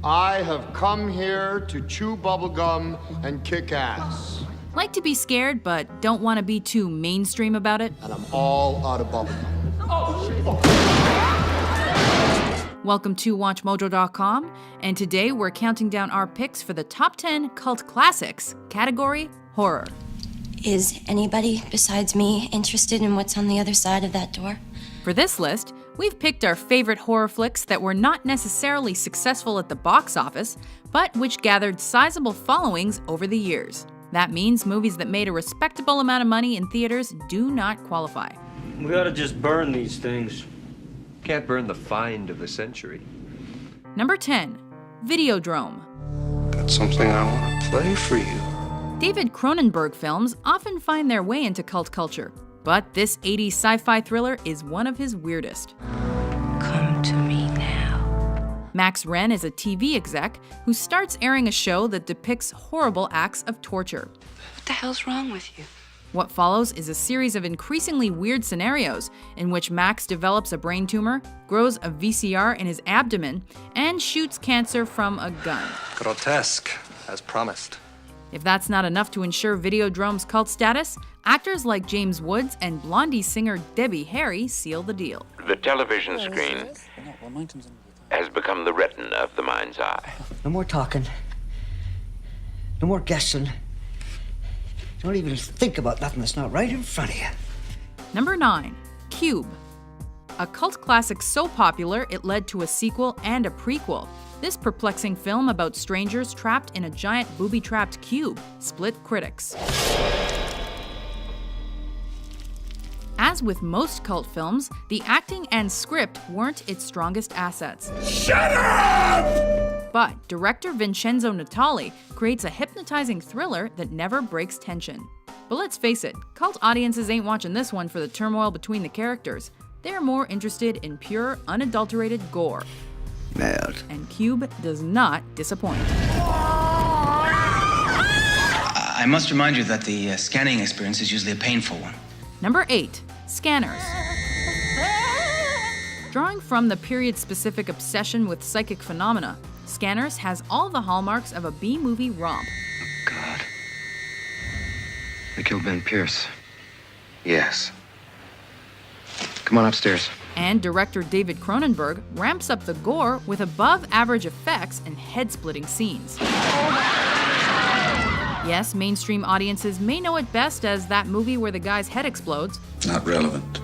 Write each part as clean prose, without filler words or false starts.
I have come here to chew bubblegum and kick ass. Like to be scared, but don't want to be too mainstream about it? And I'm all out of bubblegum. Welcome to WatchMojo.com, and today we're counting down our picks for the top 10 cult classics, category horror. Is anybody besides me interested in what's on the other side of that door? For this list, we've picked our favorite horror flicks that were not necessarily successful at the box office, but which gathered sizable followings over the years. That means movies that made a respectable amount of money in theaters do not qualify. We ought to just burn these things. Can't burn the find of the century. Number 10, Videodrome. Got something I want to play for you. David Cronenberg films often find their way into cult culture, but this 80s sci-fi thriller is one of his weirdest. Come to me now. Max Wren is a TV exec who starts airing a show that depicts horrible acts of torture. What the hell's wrong with you? What follows is a series of increasingly weird scenarios in which Max develops a brain tumor, grows a VCR in his abdomen, and shoots cancer from a gun. Grotesque, as promised. If that's not enough to ensure Videodrome's cult status, actors like James Woods and Blondie singer Debbie Harry seal the deal. The television screen has become the retina of the mind's eye. No more talking. No more guessing. Don't even think about nothing that's not right in front of you. Number 9, Cube. A cult classic so popular it led to a sequel and a prequel. This perplexing film about strangers trapped in a giant booby-trapped cube split critics. As with most cult films, the acting and script weren't its strongest assets. Shut up! But director Vincenzo Natali creates a hypnotizing thriller that never breaks tension. But let's face it, cult audiences ain't watching this one for the turmoil between the characters. They're more interested in pure, unadulterated gore. Nailed. And Cube does not disappoint. I must remind you that the scanning experience is usually a painful one. Number 8, Scanners. Drawing from the period-specific obsession with psychic phenomena, Scanners has all the hallmarks of a B-movie romp. God. They killed Ben Pierce. Yes. Come on upstairs. And director David Cronenberg ramps up the gore with above-average effects and head-splitting scenes. Yes, mainstream audiences may know it best as that movie where the guy's head explodes. Not relevant.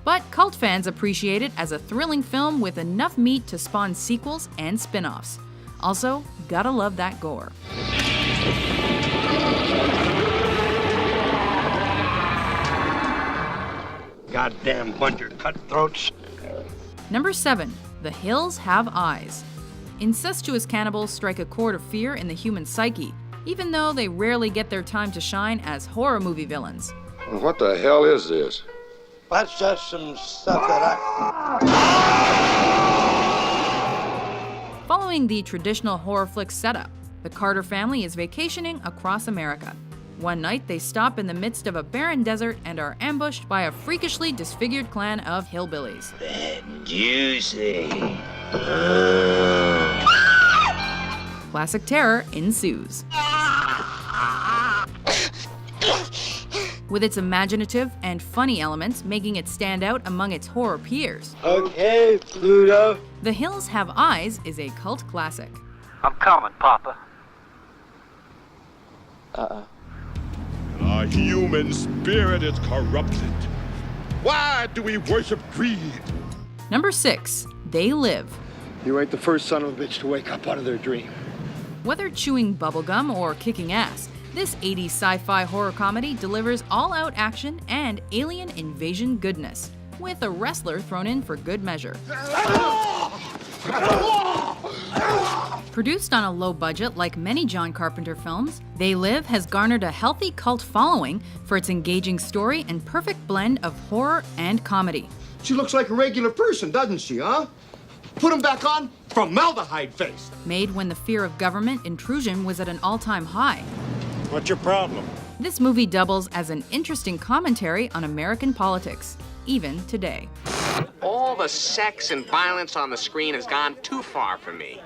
But cult fans appreciate it as a thrilling film with enough meat to spawn sequels and spin-offs. Also, gotta love that gore. Goddamn bunch of cutthroats. Number 7, The Hills Have Eyes. Incestuous cannibals strike a chord of fear in the human psyche, even though they rarely get their time to shine as horror movie villains. What the hell is this? That's just some stuff that Following the traditional horror flick setup, the Carter family is vacationing across America. One night, they stop in the midst of a barren desert and are ambushed by a freakishly disfigured clan of hillbillies. juicy. Classic terror ensues. With its imaginative and funny elements making it stand out among its horror peers. Okay, Pluto. The Hills Have Eyes is a cult classic. I'm coming, Papa. Our human spirit is corrupted. Why do we worship greed? Number 6, They Live. You ain't the first son of a bitch to wake up out of their dream. Whether chewing bubblegum or kicking ass, this 80s sci-fi horror comedy delivers all-out action and alien invasion goodness, with a wrestler thrown in for good measure. Produced on a low budget like many John Carpenter films, They Live has garnered a healthy cult following for its engaging story and perfect blend of horror and comedy. She looks like a regular person, doesn't she, huh? Put him back on, formaldehyde face. Made when the fear of government intrusion was at an all-time high. What's your problem? This movie doubles as an interesting commentary on American politics. even today. All the sex and violence on the screen has gone too far for me.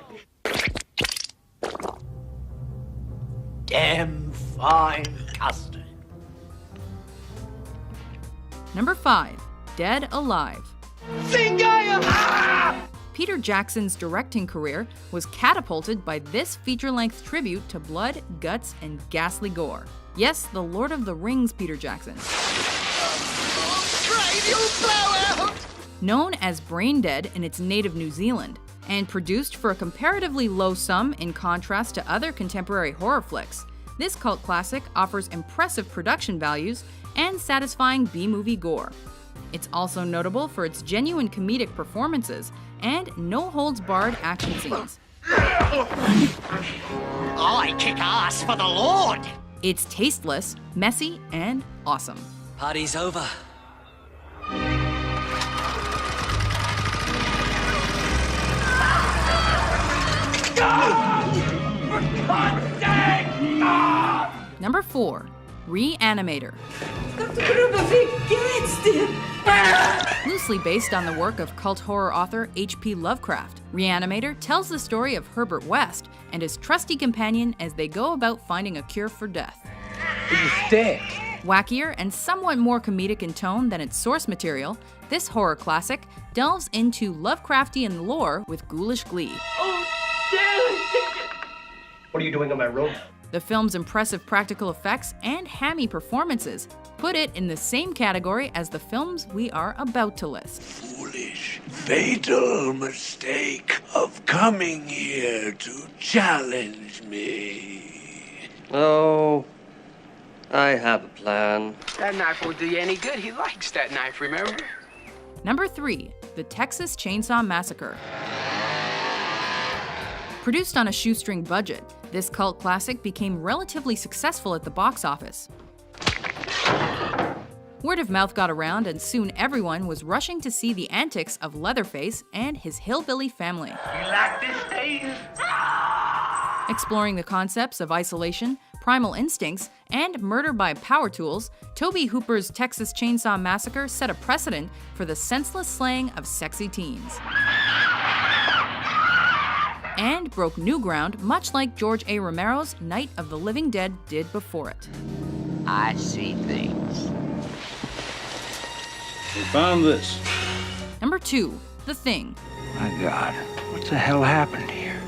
Damn fine custard. Number 5. Dead Alive. Peter Jackson's directing career was catapulted by this feature-length tribute to blood, guts, and ghastly gore. Yes, the Lord of the Rings Peter Jackson. Known as Brain Dead in its native New Zealand, and produced for a comparatively low sum in contrast to other contemporary horror flicks, this cult classic offers impressive production values and satisfying B-movie gore. It's also notable for its genuine comedic performances and no-holds-barred action scenes. I kick ass for the Lord! It's tasteless, messy, and awesome. Party's over. Number 4. Reanimator. Loosely based on the work of cult horror author H.P. Lovecraft, Reanimator tells the story of Herbert West and his trusty companion as they go about finding a cure for death. He's dead. Wackier and somewhat more comedic in tone than its source material, this horror classic delves into Lovecraftian lore with ghoulish glee. What are you doing in my room? The film's impressive practical effects and hammy performances put it in the same category as the films we are about to list. Foolish, fatal mistake of coming here to challenge me. Oh, I have a plan. That knife won't do you any good. He likes that knife, remember? Number 3. The Texas Chainsaw Massacre. Produced on a shoestring budget, this cult classic became relatively successful at the box office. Word of mouth got around, and soon everyone was rushing to see the antics of Leatherface and his hillbilly family. You like this, Dave? Exploring the concepts of isolation, primal instincts, and murder by power tools, Tobe Hooper's Texas Chainsaw Massacre set a precedent for the senseless slaying of sexy teens. And broke new ground, much like George A. Romero's Night of the Living Dead did before it. I see things. We found this. Number 2. The Thing. My God, what the hell happened here?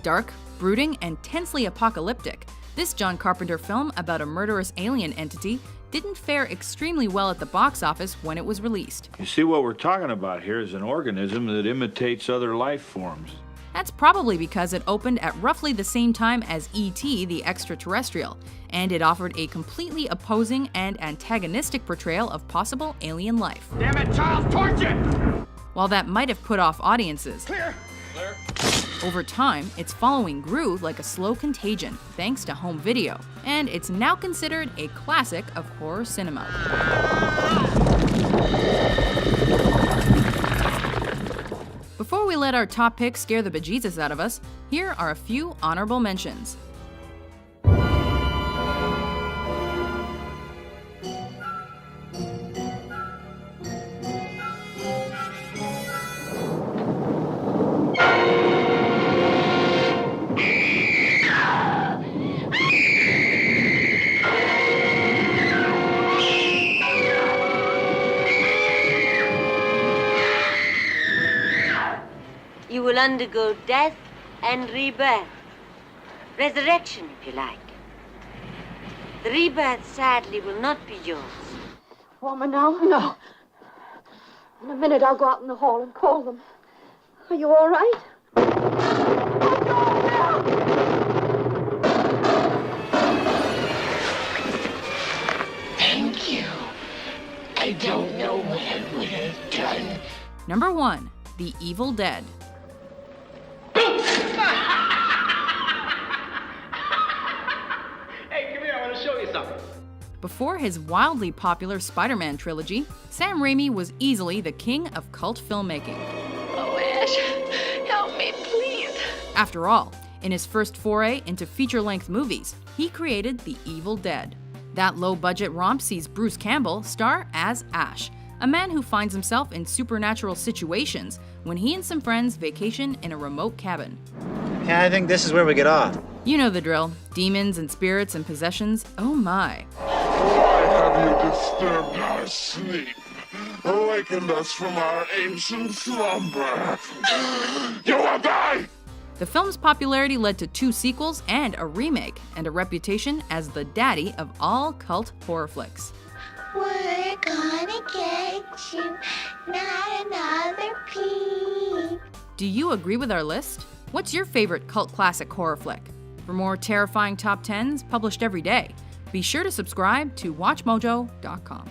Dark, brooding, and tensely apocalyptic, this John Carpenter film about a murderous alien entity didn't fare extremely well at the box office when it was released. You see, what we're talking about here is an organism that imitates other life forms. That's probably because it opened at roughly the same time as E.T. the Extraterrestrial, and it offered a completely opposing and antagonistic portrayal of possible alien life. Damn it, child torture! While that might have put off audiences, over time, its following grew like a slow contagion thanks to home video, and it's now considered a classic of horror cinema. Before we let our top picks scare the bejesus out of us, here are a few honorable mentions. You will undergo death and rebirth. Resurrection, if you like. The rebirth, sadly, will not be yours. Woman, now? No. In a minute, I'll go out in the hall and call them. Are you all right? Thank you. I don't know what I would have done. Number 1. The Evil Dead. Hey, come here, I want to show you something. Before his wildly popular Spider-Man trilogy, Sam Raimi was easily the king of cult filmmaking. Oh, Ash, help me, please. After all, in his first foray into feature-length movies, he created The Evil Dead. That low-budget romp sees Bruce Campbell star as Ash, a man who finds himself in supernatural situations when he and some friends vacation in a remote cabin. Yeah, I think this is where we get off. You know the drill. Demons and spirits and possessions. Oh my. Why have you disturbed our sleep? Awakened us from our ancient slumber. You will die! The film's popularity led to 2 sequels and a remake, and a reputation as the daddy of all cult horror flicks. We're gonna get you, not another peep. Do you agree with our list? What's your favorite cult classic horror flick? For more terrifying top 10s published every day, be sure to subscribe to WatchMojo.com.